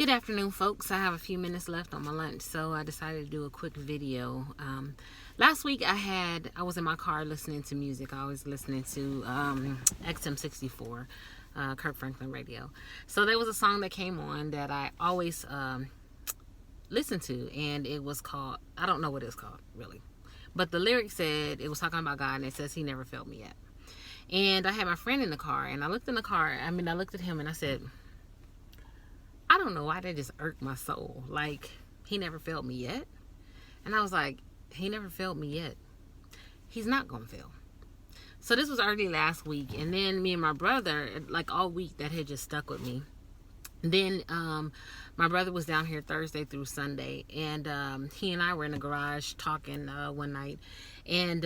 Good afternoon, folks. I have a few minutes left on my lunch, so I decided to do a quick video. Last week I was in my car listening to music. I was listening to XM64, Kirk Franklin radio. So there was a song that came on that I always listen to, and it was called, I don't know what it's called really, but the lyric said, it was talking about God, and it says he never failed me yet. And I had my friend in the car, and I looked at him and I said, I don't know why that just irked my soul. Like, he never failed me yet. And I was like, he never failed me yet. He's not gonna fail. So this was early last week, and then me and my brother, like all week, that had just stuck with me. Then my brother was down here Thursday through Sunday, and he and I were in the garage talking one night, and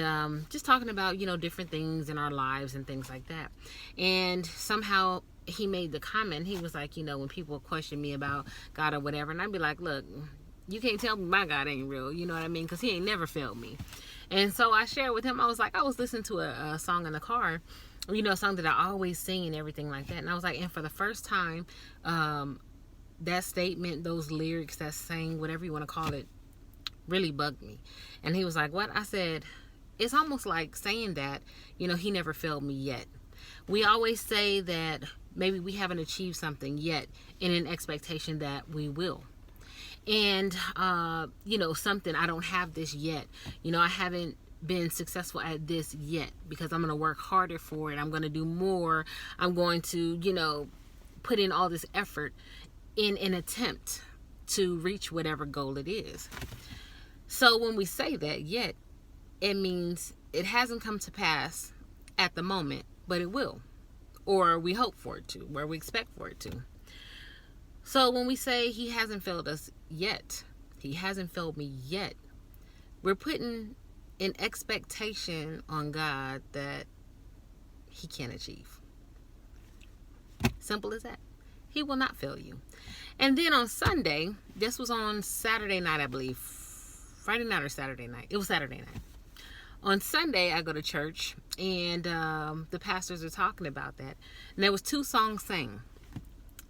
just talking about, different things in our lives and things like that. And somehow he made the comment, he was like, when people question me about God or whatever, and I'd be like, look, you can't tell me my God ain't real, you know what I mean, because he ain't never failed me. And so I shared with him, I was like, I was listening to a song in the car, a song that I always sing and everything like that. And I was like, and for the first time, that statement, those lyrics, that saying, whatever you want to call it, really bugged me. And he was like, what? I said, it's almost like saying that, he never failed me yet. We always say that maybe we haven't achieved something yet in an expectation that we will. And, something, I don't have this yet. I haven't been successful at this yet because I'm going to work harder for it. I'm going to do more. I'm going to, put in all this effort in an attempt to reach whatever goal it is. So when we say that yet, it means it hasn't come to pass at the moment, but it will. Or we hope for it to, or we expect for it to. So when we say he hasn't failed us yet, he hasn't failed me yet, we're putting an expectation on God that he can achieve. Simple as that. He will not fail you. And then on Sunday, this was on Saturday night, I believe. Friday night or Saturday night. It was Saturday night. On Sunday, I go to church, and the pastors are talking about that. And there was 2 songs sang.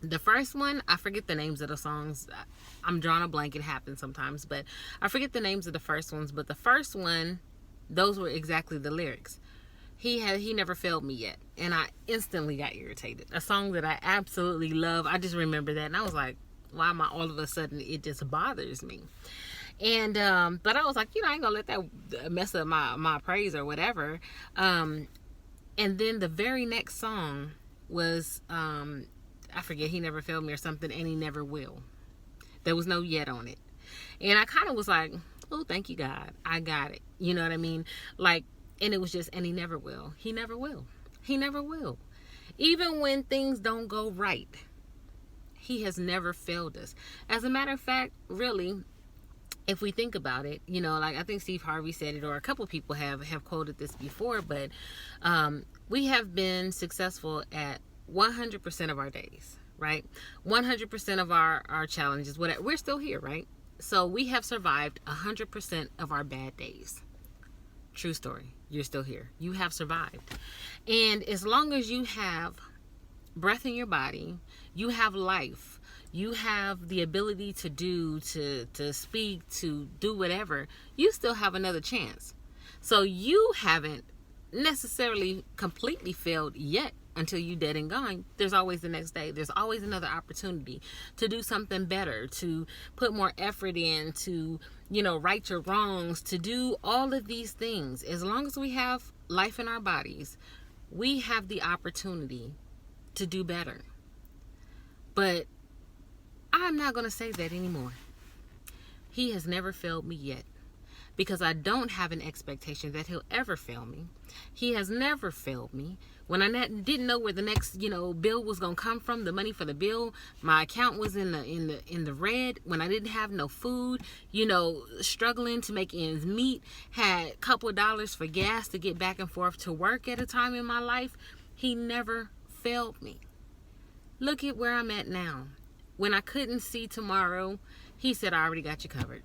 The first one, I forget the names of the songs. I'm drawing a blank. It happens sometimes, but I forget the names of the first ones. But the first one, those were exactly the lyrics. He never failed me yet. And I instantly got irritated. A song that I absolutely love. I just remember that, and I was like, why am I all of a sudden, it just bothers me. And but I was like, I ain't gonna let that mess up my praise or whatever. And then the very next song was I forget, he never failed me or something, and he never will. There was no yet on it. And I kind of was like, oh, thank you, God. I got it. You know what I mean? Like, and it was just, and he never will. He never will. He never will. Even when things don't go right, he has never failed us. As a matter of fact, really, if we think about it, like I think Steve Harvey said it, or a couple people have quoted this before, but we have been successful at 100% of our days, right? 100% of our challenges, whatever. We're still here, right? So we have survived 100% of our bad days. True story. You're still here. You have survived. And as long as you have breath in your body, you have life, you have the ability to do, to speak, to do whatever, you still have another chance. So you haven't necessarily completely failed yet until you're dead and gone. There's always the next day. There's always another opportunity to do something better, to put more effort in, to, right your wrongs, to do all of these things. As long as we have life in our bodies, we have the opportunity to do better. But I'm not going to say that anymore. He has never failed me yet, because I don't have an expectation that he'll ever fail me. He has never failed me. When I didn't know where the next, bill was going to come from, the money for the bill, my account was in the red. When I didn't have no food, struggling to make ends meet, had a couple of dollars for gas to get back and forth to work at a time in my life, he never failed me. Look at where I'm at now. When I couldn't see tomorrow, he said, I already got you covered.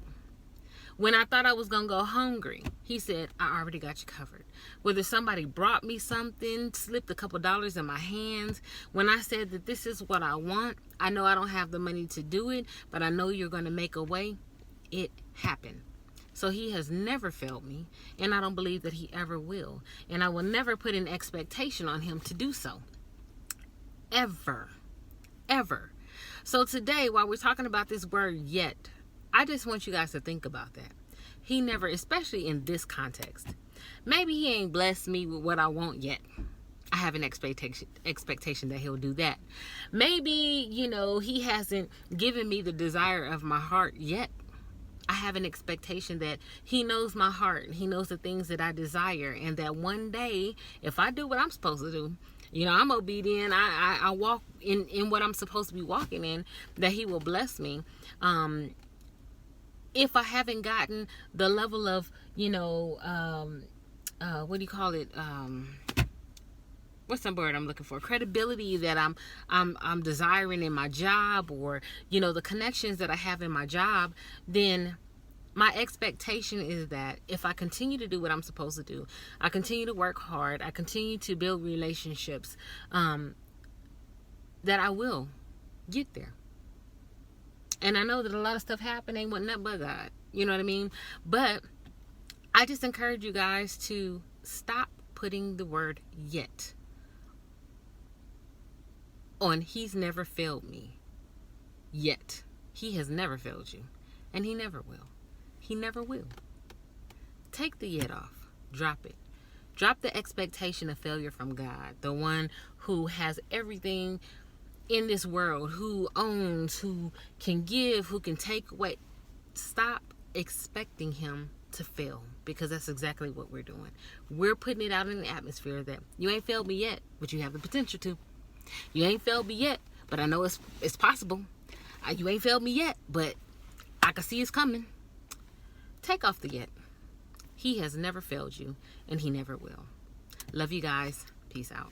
When I thought I was going to go hungry, he said, I already got you covered. Whether somebody brought me something, slipped a couple dollars in my hands, when I said that this is what I want, I know I don't have the money to do it, but I know you're going to make a way. It happened. So he has never failed me, and I don't believe that he ever will. And I will never put an expectation on him to do so. Ever. Ever. So today, while we're talking about this word yet, I just want you guys to think about that. He never, especially in this context, maybe he ain't blessed me with what I want yet. I have an expectation that he'll do that. Maybe, he hasn't given me the desire of my heart yet. I have an expectation that he knows my heart and he knows the things that I desire, and that one day, if I do what I'm supposed to do, I'm obedient, I walk in what I'm supposed to be walking in, that he will bless me. If I haven't gotten the level of, what do you call it? What's the word I'm looking for? Credibility that I'm desiring in my job, or, the connections that I have in my job, then my expectation is that if I continue to do what I'm supposed to do, I continue to work hard, I continue to build relationships, that I will get there. And I know that a lot of stuff happened, ain't what nothing but God. You know what I mean? But I just encourage you guys to stop putting the word yet on he's never failed me yet. He has never failed you, and he never will. He never will. Take the yet off. Drop it. Drop the expectation of failure from God, the one who has everything in this world, who owns, who can give, who can take away. Stop expecting him to fail, because that's exactly what we're doing. We're putting it out in the atmosphere that you ain't failed me yet, but you have the potential to. You ain't failed me yet, but I know it's possible. You ain't failed me yet, but I can see it's coming. Take off the yet. He has never failed you, and he never will. Love you guys. Peace out.